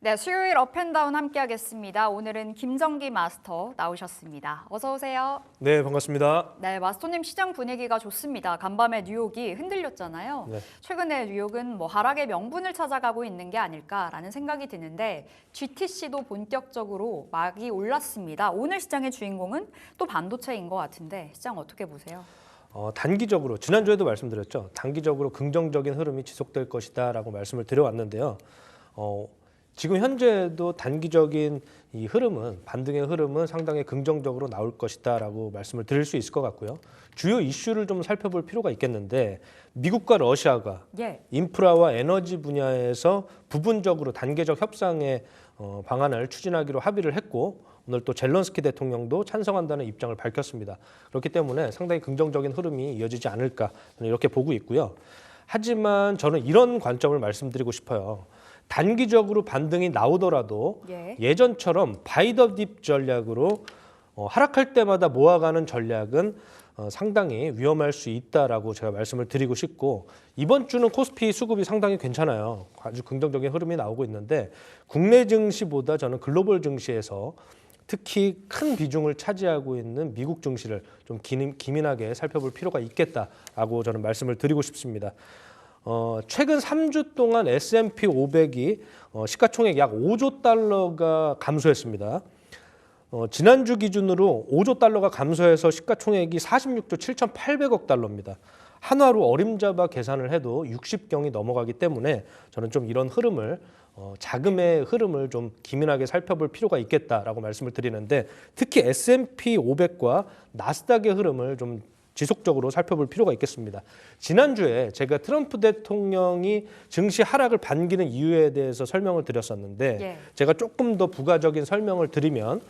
네, 수요일 업앤다운 함께하겠습니다. 오늘은 김정기 마스터 나오셨습니다. 어서 오세요. 네, 반갑습니다. 네, 마스터님 시장 분위기가 좋습니다. 간밤에 뉴욕이 흔들렸잖아요. 네. 최근에 뉴욕은 하락의 명분을 찾아가고 있는 게 아닐까라는 생각이 드는데 GTC도 본격적으로 막이 올랐습니다. 오늘 시장의 주인공은 또 반도체인 것 같은데 시장 어떻게 보세요? 단기적으로 지난주에도 말씀드렸죠. 단기적으로 긍정적인 흐름이 지속될 것이다라고 말씀을 드려왔는데요. 지금 현재도 단기적인 이 흐름은 반등의 흐름은 상당히 긍정적으로 나올 것이다라고 말씀을 드릴 수 있을 것 같고요. 주요 이슈를 좀 살펴볼 필요가 있겠는데 미국과 러시아가 인프라와 에너지 분야에서 부분적으로 단계적 협상의 방안을 추진하기로 합의를 했고 오늘 또 젤런스키 대통령도 찬성한다는 입장을 밝혔습니다. 그렇기 때문에 상당히 긍정적인 흐름이 이어지지 않을까 이렇게 보고 있고요. 하지만 저는 이런 관점을 말씀드리고 싶어요. 단기적으로 반등이 나오더라도 예전처럼 바이 더 딥 전략으로 하락할 때마다 모아가는 전략은 상당히 위험할 수 있다라고 제가 말씀을 드리고 싶고 이번 주는 코스피 수급이 상당히 괜찮아요. 아주 긍정적인 흐름이 나오고 있는데 국내 증시보다 저는 글로벌 증시에서 특히 큰 비중을 차지하고 있는 미국 증시를 좀 기민하게 살펴볼 필요가 있겠다라고 저는 말씀을 드리고 싶습니다. 최근 3주 동안 S&P 500이 시가총액 약 5조 달러가 감소했습니다. 지난주 기준으로 5조 달러가 감소해서 시가총액이 46조 7,800억 달러입니다. 한화로 어림잡아 계산을 해도 60경이 넘어가기 때문에 저는 좀 이런 흐름을 자금의 흐름을 좀 기민하게 살펴볼 필요가 있겠다라고 말씀을 드리는데 특히 S&P 500과 나스닥의 흐름을 좀 지속적으로 살펴볼 필요가 있겠습니다. 지난주에 제가 트럼프 대통령이 증시 하락을 반기는 이유에 대해서 설명을 드렸었는데 제가 조금 더 부가적인 설명을 드리면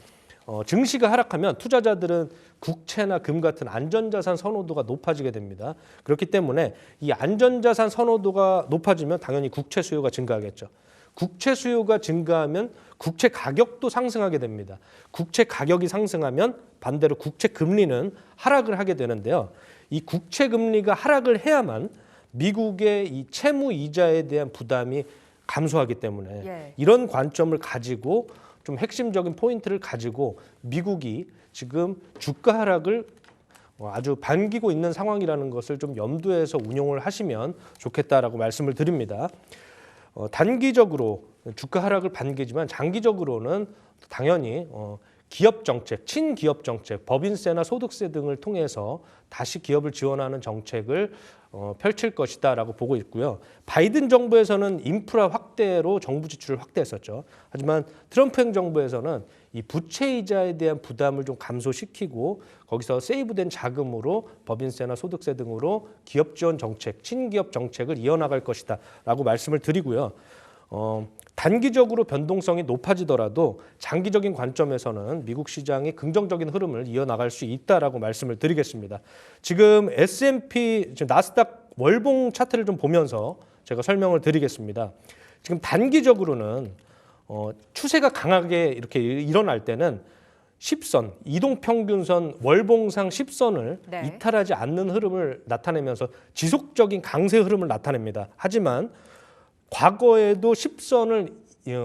증시가 하락하면 투자자들은 국채나 금 같은 안전자산 선호도가 높아지게 됩니다. 그렇기 때문에 이 안전자산 선호도가 높아지면 당연히 국채 수요가 증가하겠죠. 국채 수요가 증가하면 국채 가격도 상승하게 됩니다. 국채 가격이 상승하면 반대로 국채 금리는 하락을 하게 되는데요. 이 국채 금리가 하락을 해야만 미국의 이 채무 이자에 대한 부담이 감소하기 때문에 이런 관점을 가지고 좀 핵심적인 포인트를 가지고 미국이 지금 주가 하락을 아주 반기고 있는 상황이라는 것을 좀 염두에서 운용을 하시면 좋겠다라고 말씀을 드립니다. 단기적으로 주가 하락을 반기지만 장기적으로는 당연히 기업 정책, 친기업 정책, 법인세나 소득세 등을 통해서 다시 기업을 지원하는 정책을 펼칠 것이다라고 보고 있고요. 바이든 정부에서는 인프라 확대로 정부 지출을 확대했었죠. 하지만 트럼프 행정부에서는 이 부채 이자에 대한 부담을 좀 감소시키고 거기서 세이브된 자금으로 법인세나 소득세 등으로 기업 지원 정책, 친기업 정책을 이어나갈 것이다라고 말씀을 드리고요. 단기적으로 변동성이 높아지더라도 장기적인 관점에서는 미국 시장이 긍정적인 흐름을 이어나갈 수 있다라고 말씀을 드리겠습니다. 지금 S&P, 지금 나스닥 월봉 차트를 좀 보면서 제가 설명을 드리겠습니다. 지금 단기적으로는 추세가 강하게 이렇게 일어날 때는 10선, 이동평균선, 월봉상 10선을 이탈하지 않는 흐름을 나타내면서 지속적인 강세 흐름을 나타냅니다. 하지만 과거에도 10선을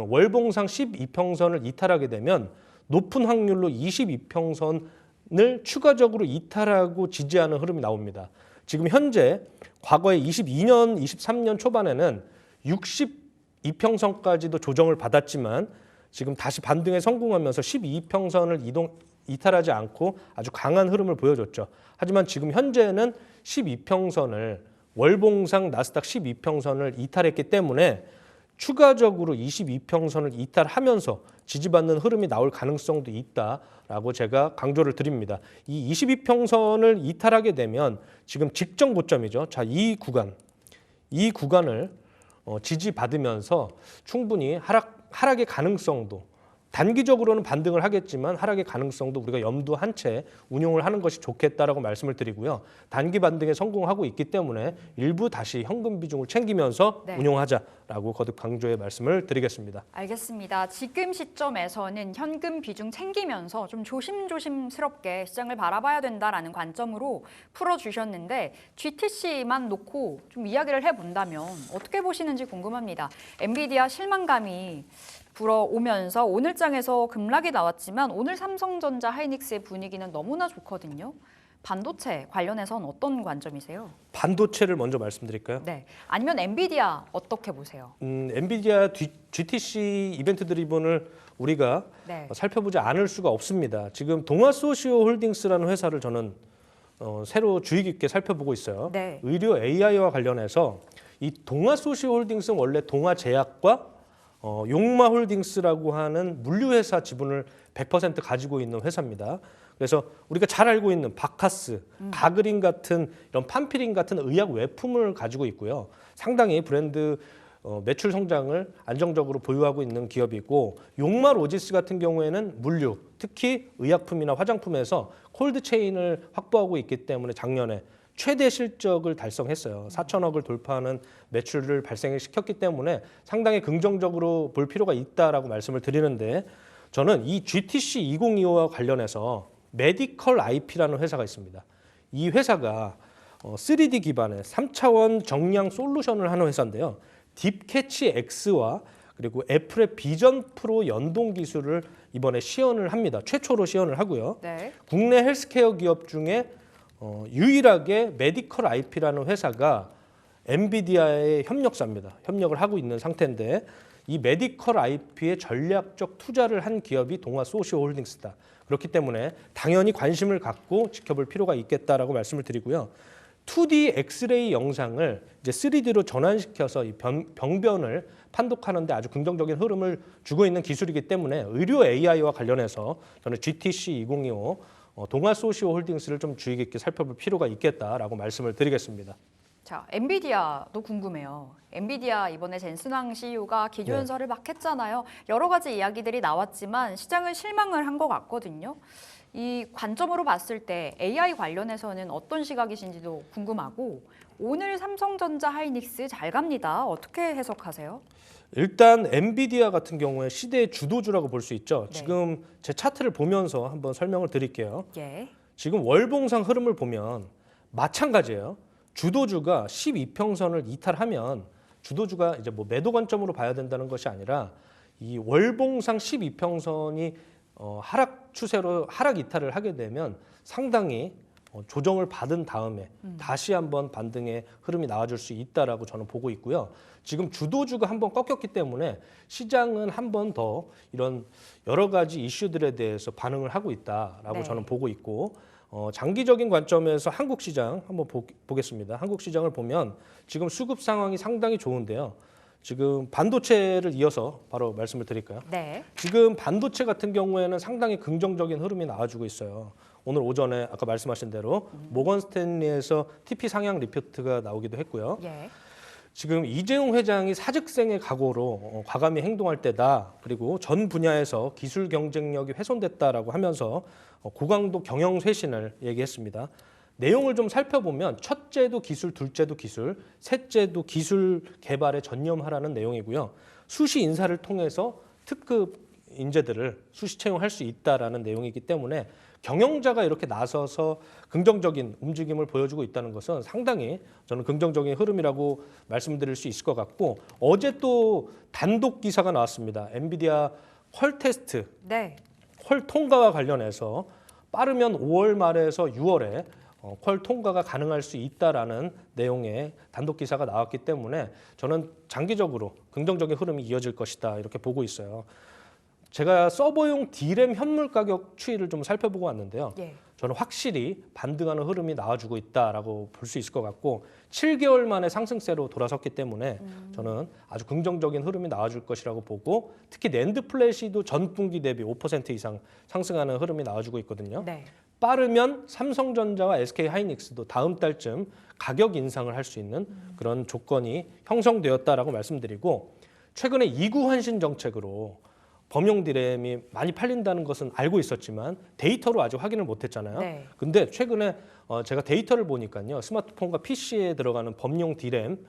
월봉상 12평선을 이탈하게 되면 높은 확률로 22평선을 추가적으로 이탈하고 지지하는 흐름이 나옵니다. 지금 현재 과거에 22년, 23년 초반에는 62평선까지도 조정을 받았지만 지금 다시 반등에 성공하면서 12평선을 이탈하지 않고 아주 강한 흐름을 보여줬죠. 하지만 지금 현재는 12평선을 월봉상 나스닥 12평선을 이탈했기 때문에 추가적으로 22평선을 이탈하면서 지지받는 흐름이 나올 가능성도 있다라고 제가 강조를 드립니다. 이 22평선을 이탈하게 되면 지금 직전 고점이죠. 자, 이 구간을 지지받으면서 충분히 하락의 가능성도 단기적으로는 반등을 하겠지만 하락의 가능성도 우리가 염두한 채 운용을 하는 것이 좋겠다라고 말씀을 드리고요. 단기 반등에 성공하고 있기 때문에 일부 다시 현금 비중을 챙기면서 운용하자라고 거듭 강조의 말씀을 드리겠습니다. 알겠습니다. 지금 시점에서는 현금 비중 챙기면서 좀 조심조심스럽게 시장을 바라봐야 된다라는 관점으로 풀어주셨는데 GTC만 놓고 좀 이야기를 해본다면 어떻게 보시는지 궁금합니다. 엔비디아 실망감이 불어오면서 오늘 장에서 급락이 나왔지만 오늘 삼성전자 하이닉스의 분위기는 너무나 좋거든요. 반도체 관련해서는 어떤 관점이세요? 반도체를 먼저 말씀드릴까요? 네. 아니면 엔비디아 어떻게 보세요? 엔비디아 GTC 이벤트 드리븐을 우리가 네. 살펴보지 않을 수가 없습니다. 지금 동아소시오 홀딩스라는 회사를 저는 새로 주의 깊게 살펴보고 있어요. 네. 의료 AI와 관련해서 이 동아소시오 홀딩스는 원래 동아제약과 용마홀딩스라고 하는 물류회사 지분을 100% 가지고 있는 회사입니다. 그래서 우리가 잘 알고 있는 바카스, 가그린 같은 이런 판피린 같은 의약 외품을 가지고 있고요. 상당히 브랜드 매출 성장을 안정적으로 보유하고 있는 기업이고, 용마 로지스 같은 경우에는 물류, 특히 의약품이나 화장품에서 콜드 체인을 확보하고 있기 때문에 작년에 최대 실적을 달성했어요. 4천억을 돌파하는 매출을 발생시켰기 때문에 상당히 긍정적으로 볼 필요가 있다라고 말씀을 드리는데, 저는 이 GTC 2025와 관련해서 메디컬 IP라는 회사가 있습니다. 이 회사가 3D 기반의 3차원 정량 솔루션을 하는 회사인데요. 딥캐치 X와 그리고 애플의 비전 프로 연동 기술을 이번에 시연을 합니다. 최초로 시연을 하고요. 네. 국내 헬스케어 기업 중에 유일하게 메디컬 IP라는 회사가 엔비디아의 협력사입니다. 협력을 하고 있는 상태인데, 이 메디컬 IP에 전략적 투자를 한 기업이 동아소시오 홀딩스다. 그렇기 때문에 당연히 관심을 갖고 지켜볼 필요가 있겠다라고 말씀을 드리고요. 2D 엑스레이 영상을 이제 3D로 전환시켜서 이 병변을 판독하는데 아주 긍정적인 흐름을 주고 있는 기술이기 때문에 의료 AI와 관련해서 저는 GTC 2025 동아소시오 홀딩스를 좀 주의 깊게 살펴볼 필요가 있겠다라고 말씀을 드리겠습니다. 자, 엔비디아도 궁금해요. 엔비디아 이번에 젠슨왕 CEO가 기조연설을 막 했잖아요. 여러 가지 이야기들이 나왔지만 시장은 실망을 한 것 같거든요. 이 관점으로 봤을 때 AI 관련해서는 어떤 시각이신지도 궁금하고, 오늘 삼성전자 하이닉스 잘 갑니다. 어떻게 해석하세요? 일단 엔비디아 같은 경우에 시대의 주도주라고 볼 수 있죠. 네. 지금 제 차트를 보면서 한번 설명을 드릴게요. 예. 지금 월봉상 흐름을 보면 마찬가지예요. 주도주가 12평선을 이탈하면 주도주가 이제 뭐 매도 관점으로 봐야 된다는 것이 아니라, 이 월봉상 12평선이 하락 추세로 하락 이탈을 하게 되면 상당히 조정을 받은 다음에 다시 한번 반등의 흐름이 나와줄 수 있다라고 저는 보고 있고요. 지금 주도주가 한번 꺾였기 때문에 시장은 한 번 더 이런 여러 가지 이슈들에 대해서 반응을 하고 있다라고 네. 저는 보고 있고, 장기적인 관점에서 한국 시장 한번 보겠습니다. 한국 시장을 보면 지금 수급 상황이 상당히 좋은데요. 지금 반도체를 이어서 바로 말씀을 드릴까요? 네. 지금 반도체 같은 경우에는 상당히 긍정적인 흐름이 나와주고 있어요. 오늘 오전에 아까 말씀하신 대로 모건 스탠리에서 TP 상향 리포트가 나오기도 했고요. 예. 지금 이재용 회장이 사직생의 각오로 과감히 행동할 때다. 그리고 전 분야에서 기술 경쟁력이 훼손됐다라고 하면서 고강도 경영 쇄신을 얘기했습니다. 내용을 좀 살펴보면 첫째도 기술, 둘째도 기술, 셋째도 기술 개발에 전념하라는 내용이고요. 수시 인사를 통해서 특급 인재들을 수시 채용할 수 있다라는 내용이기 때문에 경영자가 이렇게 나서서 긍정적인 움직임을 보여주고 있다는 것은 상당히 저는 긍정적인 흐름이라고 말씀드릴 수 있을 것 같고, 어제 또 단독 기사가 나왔습니다. 엔비디아 퀄 테스트, 네. 퀄 통과와 관련해서 빠르면 5월 말에서 6월에 퀄 통과가 가능할 수 있다라는 내용의 단독 기사가 나왔기 때문에 저는 장기적으로 긍정적인 흐름이 이어질 것이다 이렇게 보고 있어요. 제가 서버용 D램 현물 가격 추이를 좀 살펴보고 왔는데요. 예. 저는 확실히 반등하는 흐름이 나와주고 있다라고 볼 수 있을 것 같고, 7개월 만에 상승세로 돌아섰기 때문에 저는 아주 긍정적인 흐름이 나와줄 것이라고 보고, 특히 낸드 플래시도 전분기 대비 5% 이상 상승하는 흐름이 나와주고 있거든요. 네. 빠르면 삼성전자와 SK하이닉스도 다음 달쯤 가격 인상을 할 수 있는 그런 조건이 형성되었다라고 말씀드리고, 최근에 이구환신 정책으로 범용 디램이 많이 팔린다는 것은 알고 있었지만 데이터로 아직 확인을 못했잖아요. 네. 근데 최근에 제가 데이터를 보니까요, 스마트폰과 PC에 들어가는 범용 디램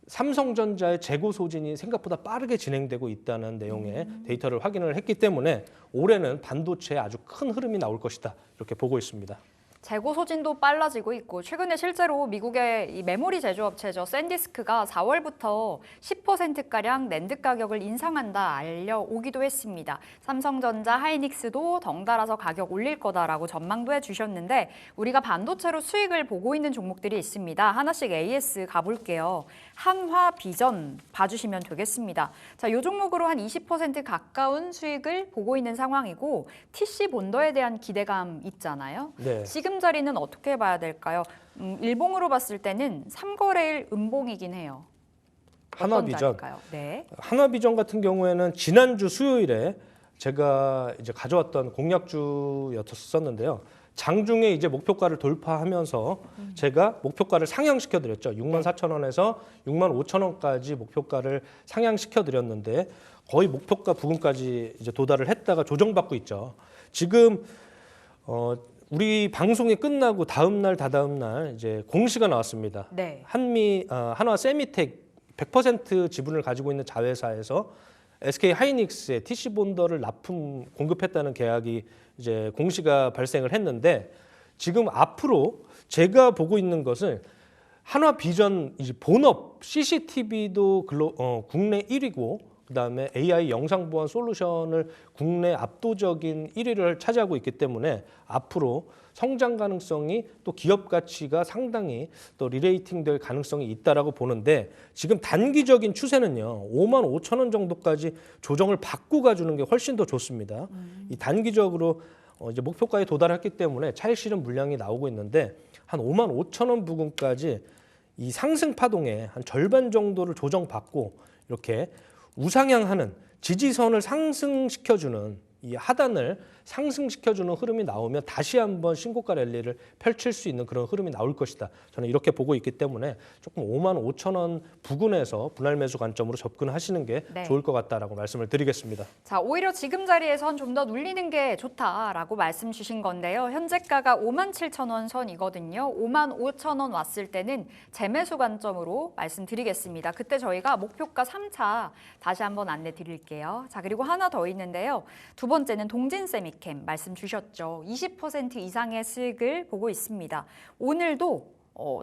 삼성전자의 재고 소진이 생각보다 빠르게 진행되고 있다는 내용의 데이터를 확인을 했기 때문에 올해는 반도체에 아주 큰 흐름이 나올 것이다 이렇게 보고 있습니다. 재고 소진도 빨라지고 있고 최근에 실제로 미국의 이 메모리 제조업체죠. 샌디스크가 4월부터 10%가량 낸드 가격을 인상한다 알려오기도 했습니다. 삼성전자, 하이닉스도 덩달아서 가격 올릴 거다라고 전망도 해주셨는데 우리가 반도체로 수익을 보고 있는 종목들이 있습니다. 하나씩 AS 가볼게요. 한화비전 봐주시면 되겠습니다. 자, 이 종목으로 한 20% 가까운 수익을 보고 있는 상황이고 TC 본더에 대한 기대감 있잖아요. 네. 지금 자리는 어떻게 봐야 될까요? 일봉으로 봤을 때는 3거래일 음봉이긴 해요. 어떤 한화비전. 자리일까요? 네. 한화비전 같은 경우에는 지난주 수요일에 제가 이제 가져왔던 공약주였었는데요. 장중에 이제 목표가를 돌파하면서 제가 목표가를 상향시켜 드렸죠. 64,000원에서 65,000원까지 목표가를 상향시켜 드렸는데 거의 목표가 부근까지 이제 도달을 했다가 조정받고 있죠. 지금 우리 방송이 끝나고 다음 날 다다음 날 이제 공시가 나왔습니다. 네. 한화 세미텍 100% 지분을 가지고 있는 자회사에서 SK 하이닉스의 TC 본더를 납품 공급했다는 계약이 이제 공시가 발생을 했는데 지금 앞으로 제가 보고 있는 것은 한화 비전 이제 본업 CCTV도 국내 1위고 그다음에 AI 영상 보안 솔루션을 국내 압도적인 1위를 차지하고 있기 때문에 앞으로 성장 가능성이 또 기업 가치가 상당히 또 리레이팅 될 가능성이 있다라고 보는데 지금 단기적인 추세는요. 55,000원 정도까지 조정을 받고 가주는 게 훨씬 더 좋습니다. 이 단기적으로 이제 목표가에 도달했기 때문에 차익 실현 물량이 나오고 있는데 한 55,000원 부근까지 이 상승 파동의 한 절반 정도를 조정받고 이렇게 우상향하는 지지선을 상승시켜주는 이 하단을 상승시켜주는 흐름이 나오면 다시 한번 신고가 랠리를 펼칠 수 있는 그런 흐름이 나올 것이다. 저는 이렇게 보고 있기 때문에 조금 55,000원 부근에서 분할 매수 관점으로 접근하시는 게 네. 좋을 것 같다라고 말씀을 드리겠습니다. 자, 오히려 지금 자리에선 좀 더 눌리는 게 좋다라고 말씀 주신 건데요. 현재가가 57,000원 선이거든요. 55,000원 왔을 때는 재매수 관점으로 말씀드리겠습니다. 그때 저희가 목표가 3차 다시 한번 안내 드릴게요. 자, 그리고 하나 더 있는데요. 두 번째는 동진세미캠 말씀 주셨죠. 20% 이상의 수익을 보고 있습니다. 오늘도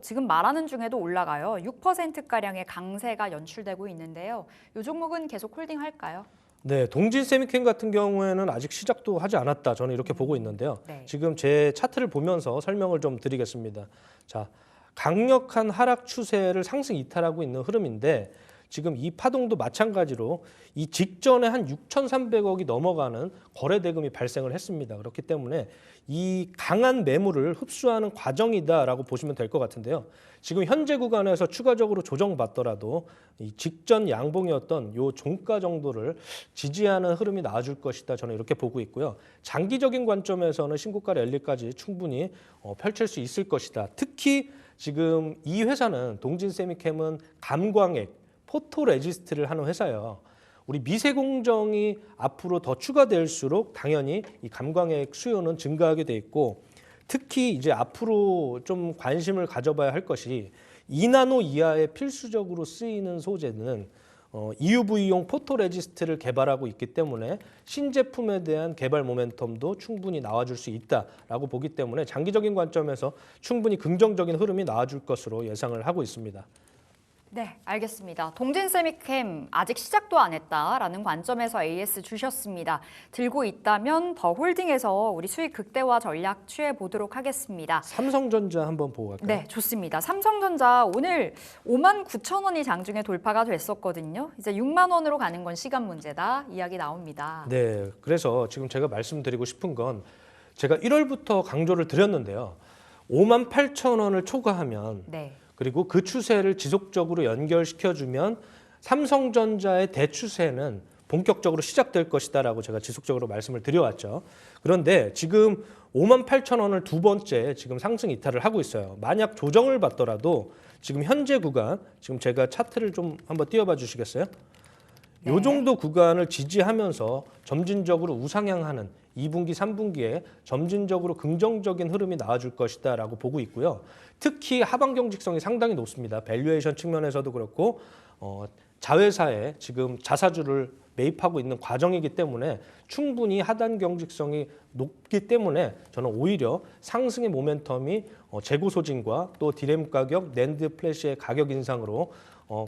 지금 말하는 중에도 올라가요. 6%가량의 강세가 연출되고 있는데요. 이 종목은 계속 홀딩할까요? 네, 동진세미캠 같은 경우에는 아직 시작도 하지 않았다. 저는 이렇게 보고 있는데요. 네. 지금 제 차트를 보면서 설명을 좀 드리겠습니다. 자, 강력한 하락 추세를 상승 이탈하고 있는 흐름인데 지금 이 파동도 마찬가지로 이 직전에 한 6,300억이 넘어가는 거래 대금이 발생을 했습니다. 그렇기 때문에 이 강한 매물을 흡수하는 과정이다라고 보시면 될 것 같은데요. 지금 현재 구간에서 추가적으로 조정받더라도 이 직전 양봉이었던 요 종가 정도를 지지하는 흐름이 나와줄 것이다. 저는 이렇게 보고 있고요. 장기적인 관점에서는 신고가 랠리까지 충분히 펼칠 수 있을 것이다. 특히 지금 이 회사는 동진세미캠은 감광액 포토 레지스트를 하는 회사예요. 우리 미세 공정이 앞으로 더 추가될수록 당연히 이 감광액 수요는 증가하게 돼 있고 특히 이제 앞으로 좀 관심을 가져봐야 할 것이 2나노 이하에 필수적으로 쓰이는 소재는 EUV용 포토 레지스트를 개발하고 있기 때문에 신제품에 대한 개발 모멘텀도 충분히 나와줄 수 있다라고 보기 때문에 장기적인 관점에서 충분히 긍정적인 흐름이 나와줄 것으로 예상을 하고 있습니다. 네, 알겠습니다. 동진세미캠 아직 시작도 안 했다라는 관점에서 AS 주셨습니다. 들고 있다면 더 홀딩해서 우리 수익 극대화 전략 취해 보도록 하겠습니다. 삼성전자 한번 보고 갈까요? 네, 좋습니다. 삼성전자 오늘 59,000원이 장중에 돌파가 됐었거든요. 이제 6만 원으로 가는 건 시간 문제다 이야기 나옵니다. 네, 그래서 지금 제가 말씀드리고 싶은 건 제가 1월부터 강조를 드렸는데요. 58,000원을 초과하면 네. 그리고 그 추세를 지속적으로 연결시켜주면 삼성전자의 대추세는 본격적으로 시작될 것이다라고 제가 지속적으로 말씀을 드려왔죠. 그런데 지금 58,000원을 두 번째 지금 상승 이탈을 하고 있어요. 만약 조정을 받더라도 지금 현재 구간, 지금 제가 차트를 좀 한번 띄워봐 주시겠어요? 네. 요 정도 구간을 지지하면서 점진적으로 우상향하는 2분기, 3분기에 점진적으로 긍정적인 흐름이 나와줄 것이다라고 보고 있고요. 특히 하방 경직성이 상당히 높습니다. 밸류에이션 측면에서도 그렇고 자회사에 지금 자사주를 매입하고 있는 과정이기 때문에 충분히 하단 경직성이 높기 때문에 저는 오히려 상승의 모멘텀이 재고 소진과 또 디램 가격, 낸드 플래시의 가격 인상으로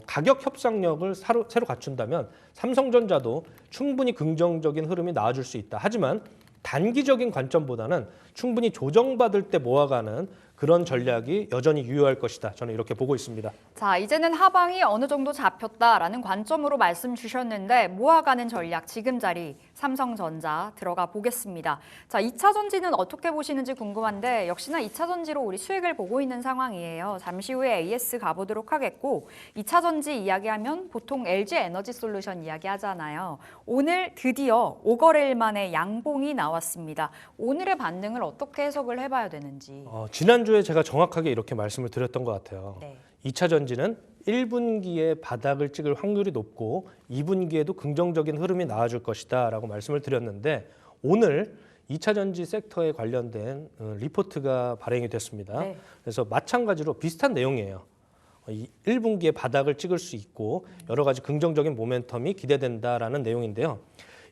가격 협상력을 새로 갖춘다면 삼성전자도 충분히 긍정적인 흐름이 나와줄 수 있다. 하지만 단기적인 관점보다는 충분히 조정받을 때 모아가는 그런 전략이 여전히 유효할 것이다. 저는 이렇게 보고 있습니다. 자, 이제는 하방이 어느 정도 잡혔다라는 관점으로 말씀 주셨는데 모아가는 전략 지금 자리 삼성전자 들어가 보겠습니다. 자, 2차 전지는 어떻게 보시는지 궁금한데 역시나 2차 전지로 우리 수익을 보고 있는 상황이에요. 잠시 후에 AS 가보도록 하겠고 2차 전지 이야기하면 보통 LG 에너지 솔루션 이야기하잖아요. 오늘 드디어 5거래일 만에 양봉이 나왔습니다. 오늘의 반등을 어떻게 해석을 해봐야 되는지. 지난주에 제가 정확하게 이렇게 말씀을 드렸던 것 같아요. 네. 2차 전지는 1분기에 바닥을 찍을 확률이 높고 2분기에도 긍정적인 흐름이 나와줄 것이다 라고 말씀을 드렸는데 오늘 2차 전지 섹터에 관련된 리포트가 발행이 됐습니다. 네. 그래서 마찬가지로 비슷한 내용이에요. 1분기에 바닥을 찍을 수 있고 여러 가지 긍정적인 모멘텀이 기대된다라는 내용인데요.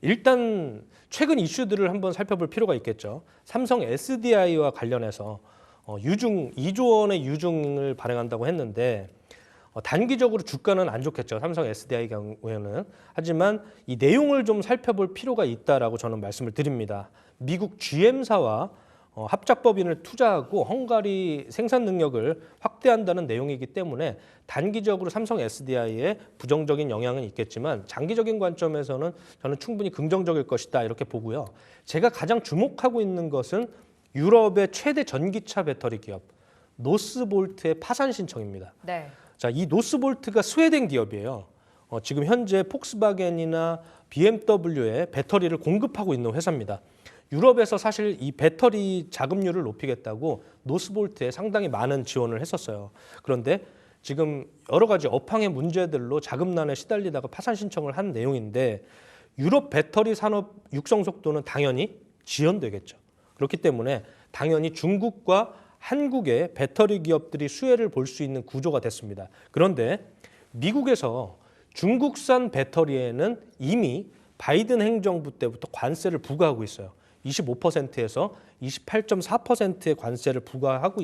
일단 최근 이슈들을 한번 살펴볼 필요가 있겠죠. 삼성 SDI와 관련해서 유중 2조 원의 유중을 발행한다고 했는데 단기적으로 주가는 안 좋겠죠. 삼성 SDI 경우에는. 하지만 이 내용을 좀 살펴볼 필요가 있다라고 저는 말씀을 드립니다. 미국 GM사와 합작법인을 투자하고 헝가리 생산 능력을 확대한다는 내용이기 때문에 단기적으로 삼성 SDI에 부정적인 영향은 있겠지만 장기적인 관점에서는 저는 충분히 긍정적일 것이다 이렇게 보고요. 제가 가장 주목하고 있는 것은 유럽의 최대 전기차 배터리 기업 노스볼트의 파산 신청입니다. 네. 자, 이 노스볼트가 스웨덴 기업이에요. 지금 현재 폭스바겐이나 BMW에 배터리를 공급하고 있는 회사입니다. 유럽에서 사실 이 배터리 자급률을 높이겠다고 노스볼트에 상당히 많은 지원을 했었어요. 그런데 지금 여러 가지 업황의 문제들로 자금난에 시달리다가 파산 신청을 한 내용인데 유럽 배터리 산업 육성 속도는 당연히 지연되겠죠. 그렇기 때문에 당연히 중국과 한국의 배터리 기업들이 수혜를 볼 수 있는 구조가 됐습니다. 그런데 미국에서 중국산 배터리에는 이미 바이든 행정부 때부터 관세를 부과하고 있어요. 25%에서 28.4%의 관세를 부과하고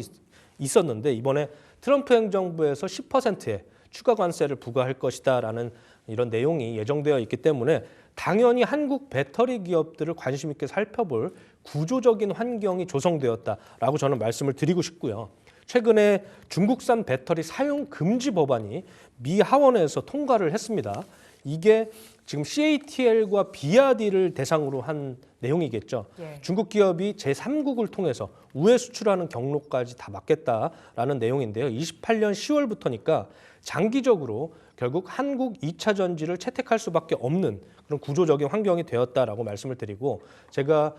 있었는데 이번에 트럼프 행정부에서 10%의 추가 관세를 부과할 것이다라는 이런 내용이 예정되어 있기 때문에 당연히 한국 배터리 기업들을 관심 있게 살펴볼 구조적인 환경이 조성되었다라고 저는 말씀을 드리고 싶고요. 최근에 중국산 배터리 사용 금지 법안이 미 하원에서 통과를 했습니다. 이게 지금 CATL과 BRD를 대상으로 한 내용이겠죠. 예. 중국 기업이 제3국을 통해서 우회 수출하는 경로까지 다 막겠다라는 내용인데요. 28년 10월부터니까 장기적으로 결국 한국 2차 전지를 채택할 수밖에 없는 그런 구조적인 환경이 되었다라고 말씀을 드리고 제가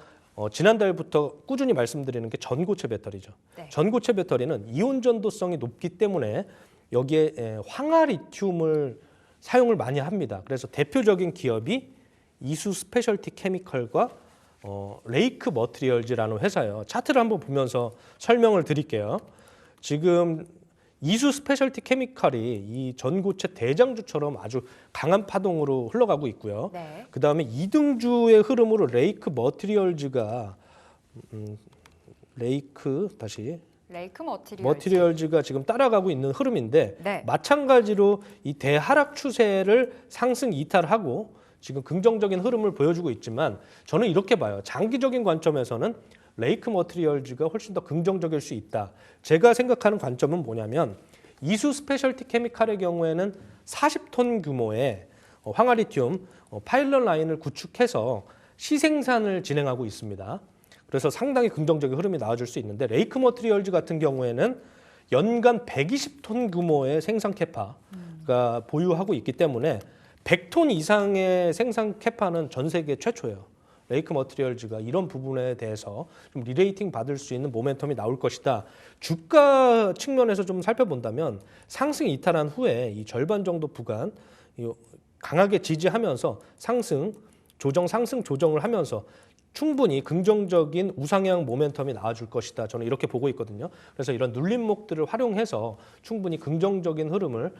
지난달부터 꾸준히 말씀드리는 게 전고체 배터리죠. 네. 전고체 배터리는 이온 전도성이 높기 때문에 여기에 황화리튬을 사용을 많이 합니다. 그래서 대표적인 기업이 이수 스페셜티 케미컬과 레이크 머티리얼즈라는 회사예요. 차트를 한번 보면서 설명을 드릴게요. 지금 이수 스페셜티 케미컬이 이 전고체 대장주처럼 아주 강한 파동으로 흘러가고 있고요. 네. 그다음에 이등주의 흐름으로 레이크 머티리얼즈가 레이크 머티리얼즈가 지금 따라가고 있는 흐름인데 네. 마찬가지로 이 대하락 추세를 상승 이탈하고 지금 긍정적인 흐름을 보여주고 있지만 저는 이렇게 봐요. 장기적인 관점에서는 레이크 머티리얼즈가 훨씬 더 긍정적일 수 있다. 제가 생각하는 관점은 뭐냐면 이수 스페셜티 케미칼의 경우에는 40톤 규모의 황화리튬 파일럿 라인을 구축해서 시생산을 진행하고 있습니다. 그래서 상당히 긍정적인 흐름이 나와줄 수 있는데 레이크 머티리얼즈 같은 경우에는 연간 120톤 규모의 생산 캐파가 보유하고 있기 때문에 100톤 이상의 생산 캐파는 전 세계 최초예요. 레이크 머티리얼즈가 이런 부분에 대해서 좀 리레이팅 받을 수 있는 모멘텀이 나올 것이다. 주가 측면에서 좀 살펴본다면 상승 이탈한 후에 이 절반 정도 구간 강하게 지지하면서 상승 조정을 하면서 충분히 긍정적인 우상향 모멘텀이 나와줄 것이다. 저는 이렇게 보고 있거든요. 그래서 이런 눌림목들을 활용해서 충분히 긍정적인 흐름을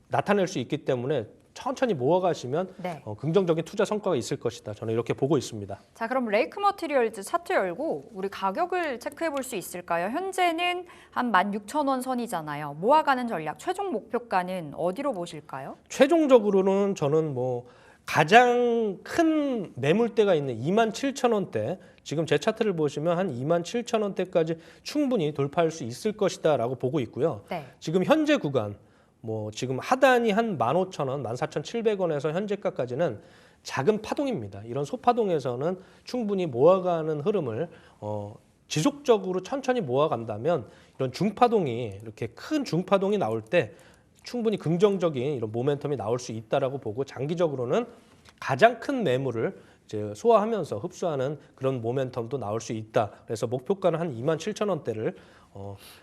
나타낼 수 있기 때문에 천천히 모아가시면 네. 긍정적인 투자 성과가 있을 것이다. 저는 이렇게 보고 있습니다. 자, 그럼 레이크 머티리얼즈 차트 열고 우리 가격을 체크해 볼 수 있을까요? 현재는 한 16,000원 선이잖아요. 모아가는 전략, 최종 목표가는 어디로 보실까요? 최종적으로는 저는 뭐 가장 큰 매물대가 있는 27,000원대, 지금 제 차트를 보시면 한 27,000원대까지 충분히 돌파할 수 있을 것이다라고 보고 있고요. 네. 지금 현재 구간 뭐 지금 하단이 한 15,000원, 14,700원에서 현재가까지는 작은 파동입니다. 이런 소파동에서는 충분히 모아가는 흐름을 지속적으로 천천히 모아간다면 이런 중파동이 이렇게 큰 중파동이 나올 때 충분히 긍정적인 이런 모멘텀이 나올 수 있다라고 보고 장기적으로는 가장 큰 매물을 이제 소화하면서 흡수하는 그런 모멘텀도 나올 수 있다. 그래서 목표가는 한 27,000원대를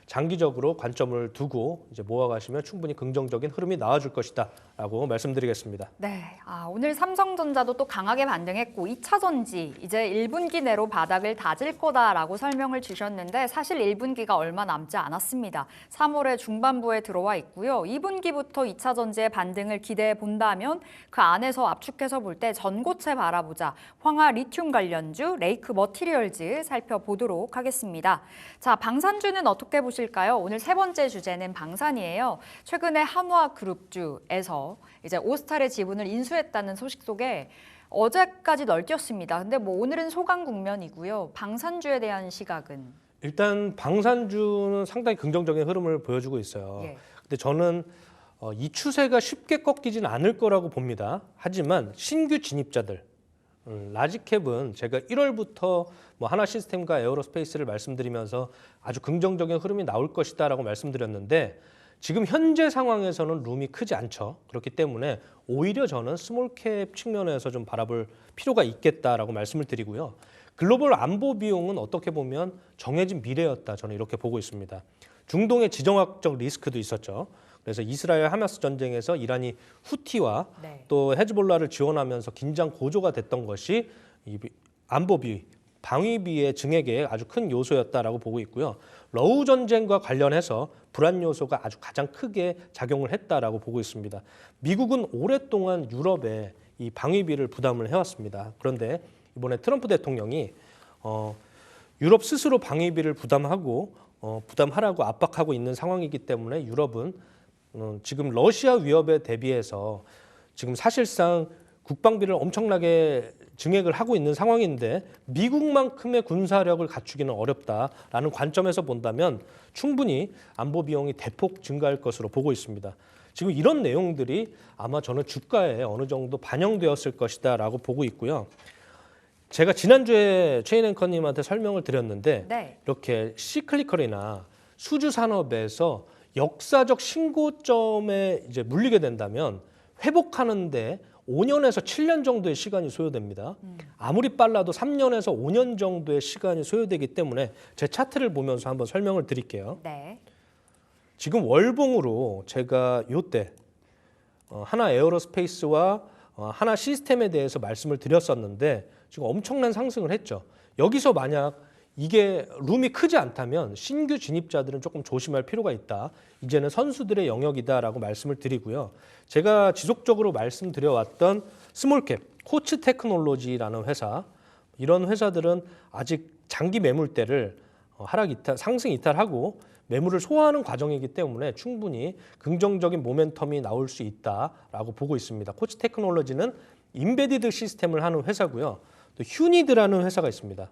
장기적으로 관점을 두고 이제 모아가시면 충분히 긍정적인 흐름이 나와줄 것이다라고 말씀드리겠습니다. 네, 오늘 삼성전자도 또 강하게 반등했고 2차 전지 이제 1분기 내로 바닥을 다질 거다라고 설명을 주셨는데 사실 1분기가 얼마 남지 않았습니다. 3월의 중반부에 들어와 있고요. 2분기부터 2차 전지의 반등을 기대해 본다면 그 안에서 압축해서 볼 때 전고체 바라보자. 황화 리튬 관련주 레이크 머티리얼즈 살펴보도록 하겠습니다. 자, 방산주는 어떻게 보실까요? 오늘 세 번째 주제는 방산이에요. 최근에 한화그룹주에서 이제 오스탈의 지분을 인수했다는 소식 속에 어제까지 널뛰었습니다. 근데 뭐 오늘은 소강 국면이고요. 방산주에 대한 시각은? 일단 방산주는 상당히 긍정적인 흐름을 보여주고 있어요. 예. 근데 저는 이 추세가 쉽게 꺾이지는 않을 거라고 봅니다. 하지만 신규 진입자들, 라지캡은 제가 1월부터 뭐 하나시스템과 에어로스페이스를 말씀드리면서 아주 긍정적인 흐름이 나올 것이다라고 말씀드렸는데 지금 현재 상황에서는 룸이 크지 않죠. 그렇기 때문에 오히려 저는 스몰캡 측면에서 좀 바라볼 필요가 있겠다라고 말씀을 드리고요. 글로벌 안보 비용은 어떻게 보면 정해진 미래였다. 저는 이렇게 보고 있습니다. 중동의 지정학적 리스크도 있었죠. 그래서 이스라엘 하마스 전쟁에서 이란이 후티와 네. 또 헤즈볼라를 지원하면서 긴장 고조가 됐던 것이 이 안보비, 방위비의 증액에 아주 큰 요소였다라고 보고 있고요. 러우 전쟁과 관련해서 불안 요소가 아주 가장 크게 작용을 했다라고 보고 있습니다. 미국은 오랫동안 유럽에 이 방위비를 부담을 해왔습니다. 그런데 이번에 트럼프 대통령이 유럽 스스로 방위비를 부담하라고 압박하고 있는 상황이기 때문에 유럽은 지금 러시아 위협에 대비해서 지금 사실상 국방비를 엄청나게 증액을 하고 있는 상황인데 미국만큼의 군사력을 갖추기는 어렵다라는 관점에서 본다면 충분히 안보 비용이 대폭 증가할 것으로 보고 있습니다. 지금 이런 내용들이 아마 저는 주가에 어느 정도 반영되었을 것이다라고 보고 있고요. 제가 지난주에 최인 앵커님한테 설명을 드렸는데 네. 이렇게 시클리컬이나 수주 산업에서 역사적 신고점에 이제 물리게 된다면 회복하는데 5년에서 7년 정도의 시간이 소요됩니다. 아무리 빨라도 3년에서 5년 정도의 시간이 소요되기 때문에 제 차트를 보면서 한번 설명을 드릴게요. 네. 지금 월봉으로 제가 이때 하나 에어로스페이스와 하나 시스템에 대해서 말씀을 드렸었는데 지금 엄청난 상승을 했죠. 여기서 만약 이게 룸이 크지 않다면 신규 진입자들은 조금 조심할 필요가 있다. 이제는 선수들의 영역이다라고 말씀을 드리고요. 제가 지속적으로 말씀드려왔던 스몰캡, 코츠 테크놀로지라는 회사, 이런 회사들은 아직 장기 매물대를 상승 이탈하고 매물을 소화하는 과정이기 때문에 충분히 긍정적인 모멘텀이 나올 수 있다라고 보고 있습니다. 코츠 테크놀로지는 임베디드 시스템을 하는 회사고요. 또 휴니드라는 회사가 있습니다.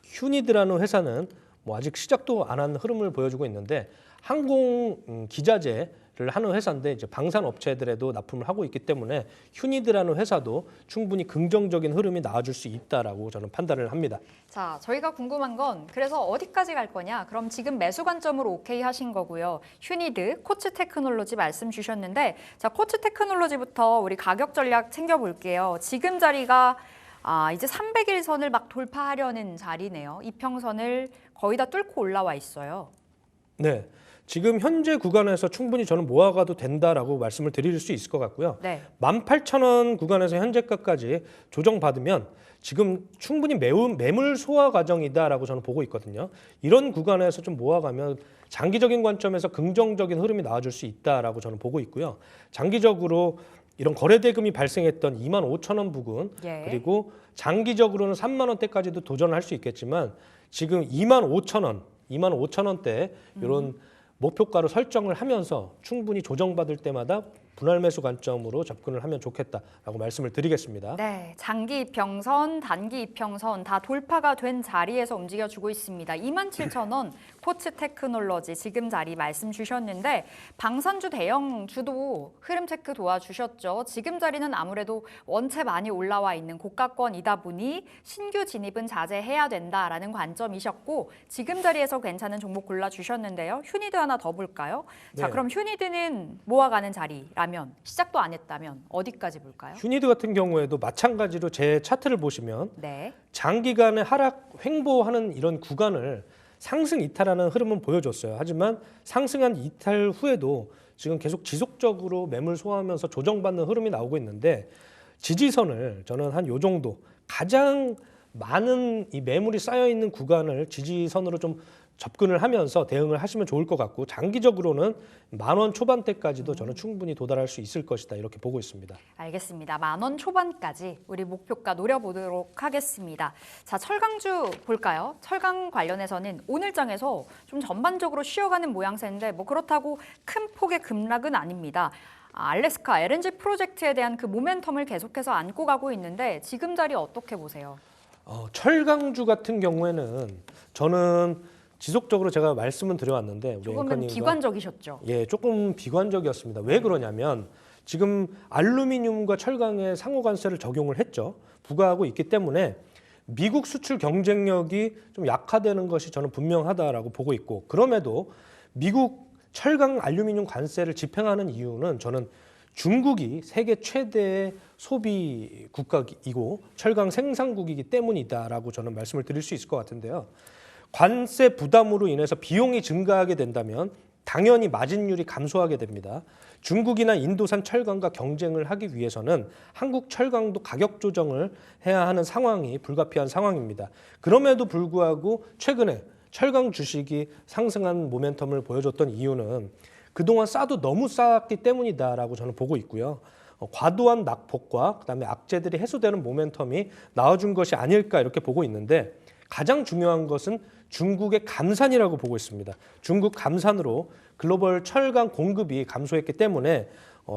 휴니드라는 회사는 뭐 아직 시작도 안 한 흐름을 보여주고 있는데 항공 기자재를 하는 회사인데 이제 방산 업체들에도 납품을 하고 있기 때문에 휴니드라는 회사도 충분히 긍정적인 흐름이 나와줄 수 있다라고 저는 판단을 합니다. 자, 저희가 궁금한 건 그래서 어디까지 갈 거냐? 그럼 지금 매수 관점으로 오케이 하신 거고요. 휴니드, 코츠 테크놀로지 말씀 주셨는데 자, 코츠 테크놀로지부터 우리 가격 전략 챙겨볼게요. 지금 자리가 이제 300일선을 막 돌파하려는 자리네요. 이평선을 거의 다 뚫고 올라와 있어요. 네, 지금 현재 구간에서 충분히 저는 모아가도 된다라고 말씀을 드릴 수 있을 것 같고요. 네. 18,000원 구간에서 현재가까지 조정받으면 지금 충분히 매물 소화 과정이다라고 저는 보고 있거든요. 이런 구간에서 좀 모아가면 장기적인 관점에서 긍정적인 흐름이 나와줄 수 있다라고 저는 보고 있고요. 장기적으로 이런 거래대금이 발생했던 25,000원 부근 예. 그리고 장기적으로는 3만 원대까지도 도전할 수 있겠지만 지금 25,000원대 이런 목표가로 설정을 하면서 충분히 조정받을 때마다 분할 매수 관점으로 접근을 하면 좋겠다라고 말씀을 드리겠습니다. 네, 장기 이평선, 단기 이평선 다 돌파가 된 자리에서 움직여주고 있습니다. 27,000원 코츠 테크놀로지 지금 자리 말씀 주셨는데 방산주 대형주도 흐름 체크 도와주셨죠. 지금 자리는 아무래도 원체 많이 올라와 있는 고가권이다 보니 신규 진입은 자제해야 된다라는 관점이셨고 지금 자리에서 괜찮은 종목 골라주셨는데요. 휴니드 하나 더 볼까요? 자, 네. 그럼 휴니드는 모아가는 자리라면 시작도 안 했다면 어디까지 볼까요? 휴니드 같은 경우에도 마찬가지로 제 차트를 보시면 네. 장기간의 하락 횡보하는 이런 구간을 상승 이탈하는 흐름은 보여줬어요. 하지만 상승한 이탈 후에도 지금 계속 지속적으로 매물 소화하면서 조정받는 흐름이 나오고 있는데 지지선을 저는 한 요 정도 가장 많은 이 매물이 쌓여 있는 구간을 지지선으로 좀 접근을 하면서 대응을 하시면 좋을 것 같고 장기적으로는 10,000원 초반대까지도 저는 충분히 도달할 수 있을 것이다 이렇게 보고 있습니다. 알겠습니다. 10,000원 초반까지 우리 목표가 노려보도록 하겠습니다. 자, 철강주 볼까요? 철강 관련해서는 오늘장에서 좀 전반적으로 쉬어가는 모양새인데 뭐 그렇다고 큰 폭의 급락은 아닙니다. 알래스카 LNG 프로젝트에 대한 그 모멘텀을 계속해서 안고 가고 있는데 지금 자리 어떻게 보세요? 철강주 같은 경우에는 저는 지속적으로 제가 말씀을 드려왔는데 우리 조금은 앵커님과 비관적이셨죠? 예, 조금 비관적이었습니다. 왜 그러냐면 지금 알루미늄과 철강에 상호 관세를 적용을 했죠. 부과하고 있기 때문에 미국 수출 경쟁력이 좀 약화되는 것이 저는 분명하다라고 보고 있고 그럼에도 미국 철강 알루미늄 관세를 집행하는 이유는 저는 중국이 세계 최대의 소비 국가이고 철강 생산국이기 때문이다라고 저는 말씀을 드릴 수 있을 것 같은데요. 관세 부담으로 인해서 비용이 증가하게 된다면 당연히 마진율이 감소하게 됩니다. 중국이나 인도산 철강과 경쟁을 하기 위해서는 한국 철강도 가격 조정을 해야 하는 상황이 불가피한 상황입니다. 그럼에도 불구하고 최근에 철강 주식이 상승한 모멘텀을 보여줬던 이유는 그동안 싸도 너무 쌌기 때문이다라고 저는 보고 있고요. 과도한 낙폭과 그다음에 악재들이 해소되는 모멘텀이 나와준 것이 아닐까 이렇게 보고 있는데 가장 중요한 것은 중국의 감산이라고 보고 있습니다. 중국 감산으로 글로벌 철강 공급이 감소했기 때문에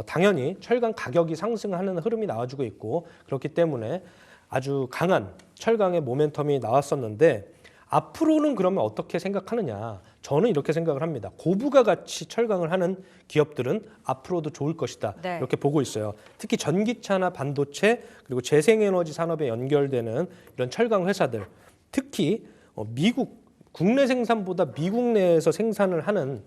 당연히 철강 가격이 상승하는 흐름이 나와주고 있고 그렇기 때문에 아주 강한 철강의 모멘텀이 나왔었는데 앞으로는 그러면 어떻게 생각하느냐? 저는 이렇게 생각을 합니다. 고부가 가치 철강을 하는 기업들은 앞으로도 좋을 것이다. 네. 이렇게 보고 있어요. 특히 전기차나 반도체 그리고 재생에너지 산업에 연결되는 이런 철강 회사들 특히 미국 국내 생산보다 미국 내에서 생산을 하는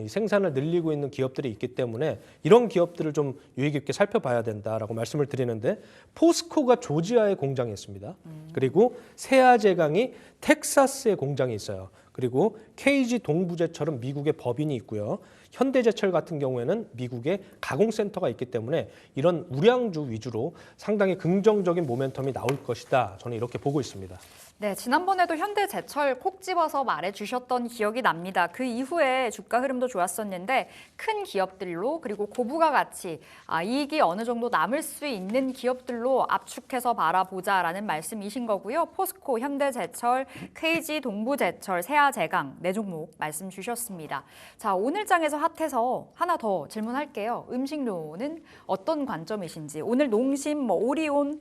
생산을 늘리고 있는 기업들이 있기 때문에 이런 기업들을 좀 유의 깊게 살펴봐야 된다라고 말씀을 드리는데 포스코가 조지아에 공장이 있습니다. 그리고 세아제강이 텍사스에 공장이 있어요. 그리고 KG 동부제철은 미국의 법인이 있고요. 현대제철 같은 경우에는 미국의 가공센터가 있기 때문에 이런 우량주 위주로 상당히 긍정적인 모멘텀이 나올 것이다. 저는 이렇게 보고 있습니다. 네, 지난번에도 현대제철 콕 집어서 말해주셨던 기억이 납니다. 그 이후에 주가 흐름도 좋았었는데 큰 기업들로 그리고 고부가 가치, 이익이 어느 정도 남을 수 있는 기업들로 압축해서 바라보자라는 말씀이신 거고요. 포스코, 현대제철, KG, 동부제철, 세아제강 네 종목 말씀 주셨습니다. 자, 오늘 장에서 핫해서 하나 더 질문할게요. 음식료는 어떤 관점이신지 오늘 농심, 오리온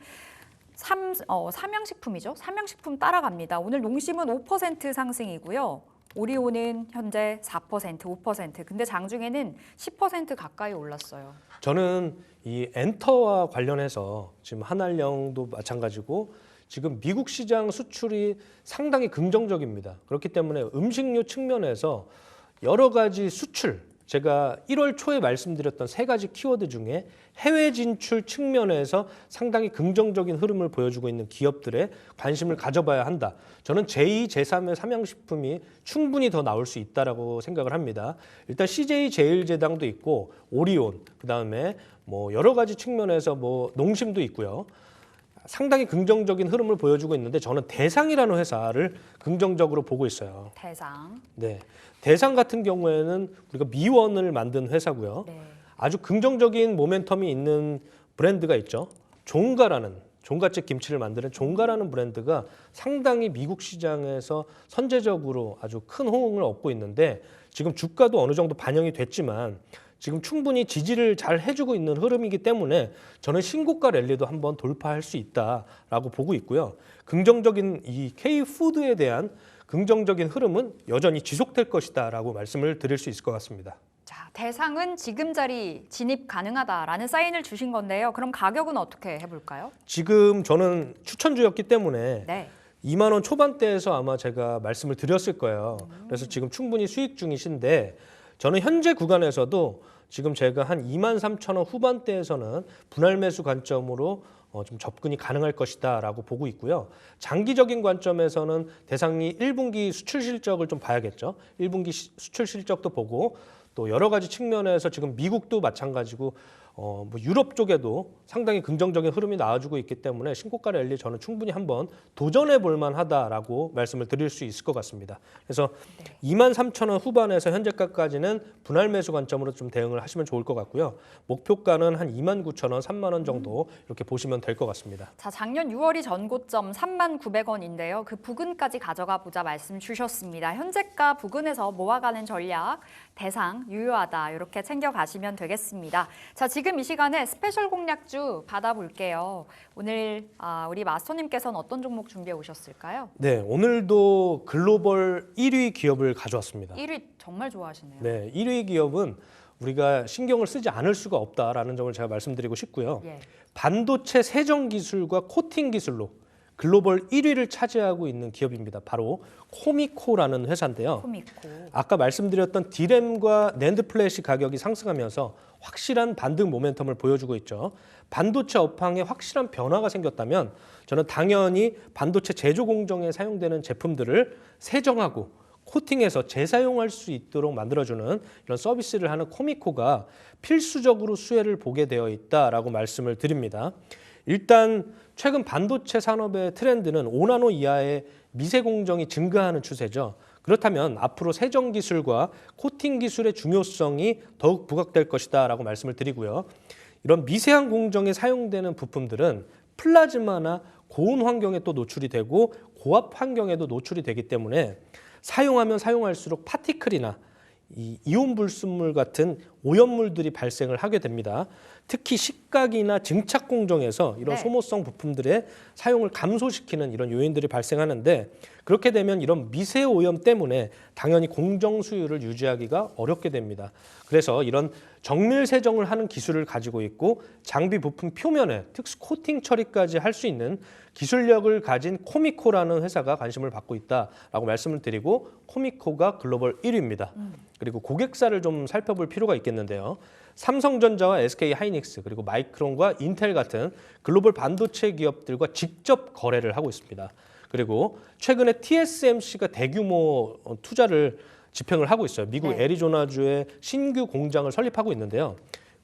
삼양식품이죠. 삼양식품 따라갑니다. 오늘 농심은 5% 상승이고요. 오리온은 현재 4%, 5%. 근데 장중에는 10% 가까이 올랐어요. 저는 이 엔터와 관련해서 지금 한알령도 마찬가지고 지금 미국 시장 수출이 상당히 긍정적입니다. 그렇기 때문에 음식료 측면에서 여러 가지 수출, 제가 1월 초에 말씀드렸던 세 가지 키워드 중에 해외 진출 측면에서 상당히 긍정적인 흐름을 보여주고 있는 기업들에 관심을 가져봐야 한다. 저는 제2, 제3의 삼양식품이 충분히 더 나올 수 있다라고 생각을 합니다. 일단 CJ 제일제당도 있고 오리온, 그다음에 뭐 여러 가지 측면에서 뭐 농심도 있고요. 상당히 긍정적인 흐름을 보여주고 있는데 저는 대상이라는 회사를 긍정적으로 보고 있어요. 대상. 네. 대상 같은 경우에는 우리가 미원을 만든 회사고요. 네. 아주 긍정적인 모멘텀이 있는 브랜드가 있죠. 종가라는 종갓집 김치를 만드는 종가라는 브랜드가 상당히 미국 시장에서 선제적으로 아주 큰 호응을 얻고 있는데 지금 주가도 어느 정도 반영이 됐지만 지금 충분히 지지를 잘 해주고 있는 흐름이기 때문에 저는 신고가 랠리도 한번 돌파할 수 있다라고 보고 있고요. 긍정적인 이 K푸드에 대한 긍정적인 흐름은 여전히 지속될 것이다라고 말씀을 드릴 수 있을 것 같습니다. 자, 대상은 지금 자리 진입 가능하다라는 사인을 주신 건데요. 그럼 가격은 어떻게 해볼까요? 지금 저는 추천주였기 때문에 네. 2만 원 초반대에서 아마 제가 말씀을 드렸을 거예요. 그래서 지금 충분히 수익 중이신데 저는 현재 구간에서도 지금 제가 한 2만 3천 원 후반대에서는 분할 매수 관점으로 좀 접근이 가능할 것이다라고 보고 있고요. 장기적인 관점에서는 대상이 1분기 수출 실적을 좀 봐야겠죠. 1분기 수출 실적도 보고 또 여러 가지 측면에서 지금 미국도 마찬가지고 뭐 유럽 쪽에도 상당히 긍정적인 흐름이 나와주고 있기 때문에 신고가 랠리 저는 충분히 한번 도전해 볼 만하다라고 말씀을 드릴 수 있을 것 같습니다. 그래서 2만 3천 원 후반에서 현재가까지는 분할 매수 관점으로 좀 대응을 하시면 좋을 것 같고요. 목표가는 한 2만 9천 원, 3만 원 정도 이렇게 보시면 될 것 같습니다. 자, 작년 6월이 전고점 39,900원인데요. 그 부근까지 가져가 보자 말씀 주셨습니다. 현재가 부근에서 모아가는 전략 대상 유효하다 이렇게 챙겨가시면 되겠습니다. 자, 지금 이 시간에 스페셜 공략주 받아볼게요. 오늘 우리 마스터님께서는 어떤 종목 준비해 오셨을까요? 네, 오늘도 글로벌 1위 기업을 가져왔습니다. 1위 정말 좋아하시네요. 네, 1위 기업은 우리가 신경을 쓰지 않을 수가 없다라는 점을 제가 말씀드리고 싶고요. 예. 반도체 세정 기술과 코팅 기술로 글로벌 1위를 차지하고 있는 기업입니다. 바로 코미코라는 회사인데요. 코미코. 아까 말씀드렸던 디램과 낸드 플래시 가격이 상승하면서 확실한 반등 모멘텀을 보여주고 있죠. 반도체 업황에 확실한 변화가 생겼다면 저는 당연히 반도체 제조 공정에 사용되는 제품들을 세정하고 코팅해서 재사용할 수 있도록 만들어주는 이런 서비스를 하는 코미코가 필수적으로 수혜를 보게 되어 있다라고 말씀을 드립니다. 일단 최근 반도체 산업의 트렌드는 5나노 이하의 미세 공정이 증가하는 추세죠. 그렇다면 앞으로 세정 기술과 코팅 기술의 중요성이 더욱 부각될 것이다라고 말씀을 드리고요. 이런 미세한 공정에 사용되는 부품들은 플라즈마나 고온 환경에 또 노출이 되고 고압 환경에도 노출이 되기 때문에 사용하면 사용할수록 파티클이나 이온 불순물 같은 오염물들이 발생을 하게 됩니다. 특히 식각이나 증착 공정에서 이런 소모성 부품들의 사용을 감소시키는 이런 요인들이 발생하는데 그렇게 되면 이런 미세 오염 때문에 당연히 공정 수율을 유지하기가 어렵게 됩니다. 그래서 이런 정밀 세정을 하는 기술을 가지고 있고 장비 부품 표면에 특수 코팅 처리까지 할 수 있는 기술력을 가진 코미코라는 회사가 관심을 받고 있다라고 말씀을 드리고 코미코가 글로벌 1위입니다. 그리고 고객사를 좀 살펴볼 필요가 있겠는데요. 삼성전자와 SK 하이닉스 그리고 마이크론과 인텔 같은 글로벌 반도체 기업들과 직접 거래를 하고 있습니다. 그리고 최근에 TSMC가 대규모 투자를 집행을 하고 있어요. 미국 애리조나주에 신규 공장을 설립하고 있는데요.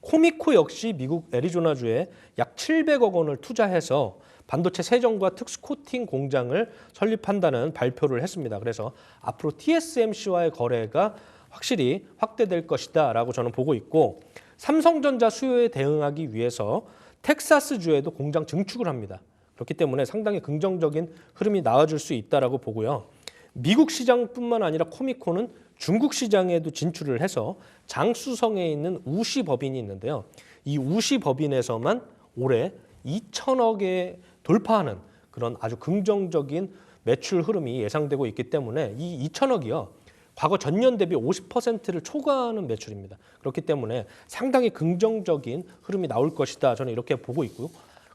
코미코 역시 미국 애리조나주에 약 700억 원을 투자해서 반도체 세정과 특수 코팅 공장을 설립한다는 발표를 했습니다. 그래서 앞으로 TSMC와의 거래가 확실히 확대될 것이다라고 저는 보고 있고 삼성전자 수요에 대응하기 위해서 텍사스주에도 공장 증축을 합니다. 그렇기 때문에 상당히 긍정적인 흐름이 나와줄 수 있다라고 보고요. 미국 시장뿐만 아니라 코미코는 중국 시장에도 진출을 해서 장수성에 있는 우시 법인이 있는데요. 이 우시 법인에서만 올해 2천억에 돌파하는 그런 아주 긍정적인 매출 흐름이 예상되고 있기 때문에 이 2천억이요. 과거 전년 대비 50%를 초과하는 매출입니다. 그렇기 때문에 상당히 긍정적인 흐름이 나올 것이다. 저는 이렇게 보고 있고요.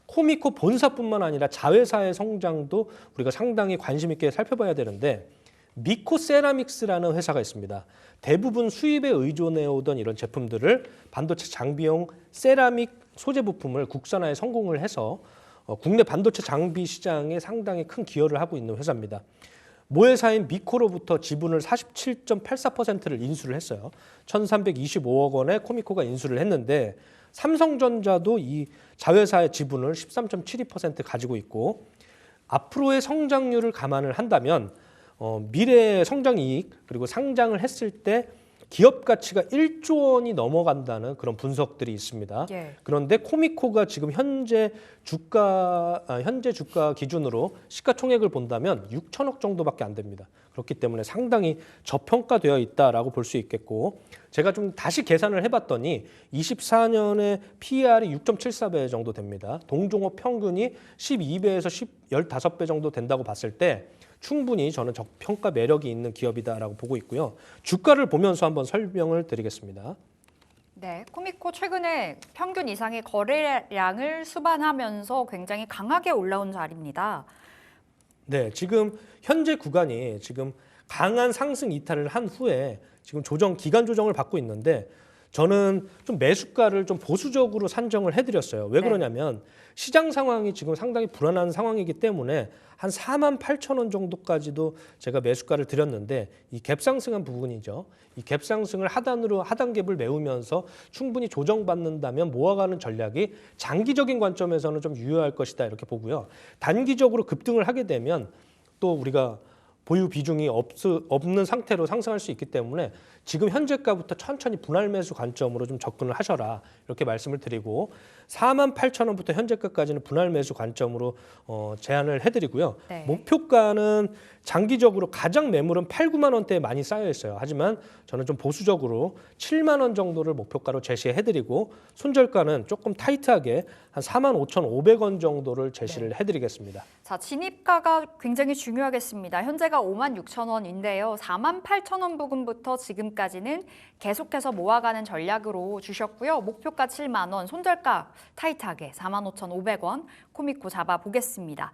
코미코 본사뿐만 아니라 자회사의 성장도 우리가 상당히 관심 있게 살펴봐야 되는데 미코세라믹스라는 회사가 있습니다. 대부분 수입에 의존해 오던 이런 제품들을 반도체 장비용 세라믹 소재 부품을 국산화에 성공을 해서 국내 반도체 장비 시장에 상당히 큰 기여를 하고 있는 회사입니다. 모회사인 미코로부터 지분을 47.84%를 인수를 했어요. 1,325억 원에 코미코가 인수를 했는데 삼성전자도 이 자회사의 지분을 13.72% 가지고 있고 앞으로의 성장률을 감안을 한다면 미래의 성장 이익 그리고 상장을 했을 때 기업 가치가 1조 원이 넘어간다는 그런 분석들이 있습니다. 예. 그런데 코미코가 지금 현재 주가 기준으로 시가총액을 본다면 6천억 정도밖에 안 됩니다. 그렇기 때문에 상당히 저평가되어 있다라고 볼 수 있겠고 제가 좀 다시 계산을 해봤더니 24년에 PER이 6.74배 정도 됩니다. 동종업 평균이 12배에서 15배 정도 된다고 봤을 때 충분히 저는 저평가 매력이 있는 기업이다라고 보고 있고요. 주가를 보면서 한번 설명을 드리겠습니다. 네, 코미코 최근에 평균 이상의 거래량을 수반하면서 굉장히 강하게 올라온 자리입니다. 네, 지금 현재 구간이 지금 강한 상승 이탈을 한 후에 지금 기간 조정을 받고 있는데 저는 좀 매수가를 좀 보수적으로 산정을 해드렸어요. 왜 네. 그러냐면 시장 상황이 지금 상당히 불안한 상황이기 때문에 한 48,000원 정도까지도 제가 매수가를 드렸는데 이 갭상승한 부분이죠. 이 갭상승을 하단으로 하단갭을 메우면서 충분히 조정받는다면 모아가는 전략이 장기적인 관점에서는 좀 유효할 것이다 이렇게 보고요. 단기적으로 급등을 하게 되면 또 우리가 보유 비중이 없는 상태로 상승할 수 있기 때문에 지금 현재가부터 천천히 분할 매수 관점으로 좀 접근을 하셔라 이렇게 말씀을 드리고 48,000원부터 현재가까지는 분할 매수 관점으로 제안을 해드리고요. 네. 목표가는 장기적으로 가장 매물은 8, 9만 원대에 많이 쌓여 있어요. 하지만 저는 좀 보수적으로 7만 원 정도를 목표가로 제시해드리고 손절가는 조금 타이트하게 한 45,500원 정도를 제시를 해드리겠습니다. 자, 진입가가 굉장히 중요하겠습니다. 현재가 56,000원인데요. 48,000원 부근부터 지금까지는 계속해서 모아가는 전략으로 주셨고요. 목표가 7만 원, 손절가 타이트하게 45,500원 코미코 잡아보겠습니다.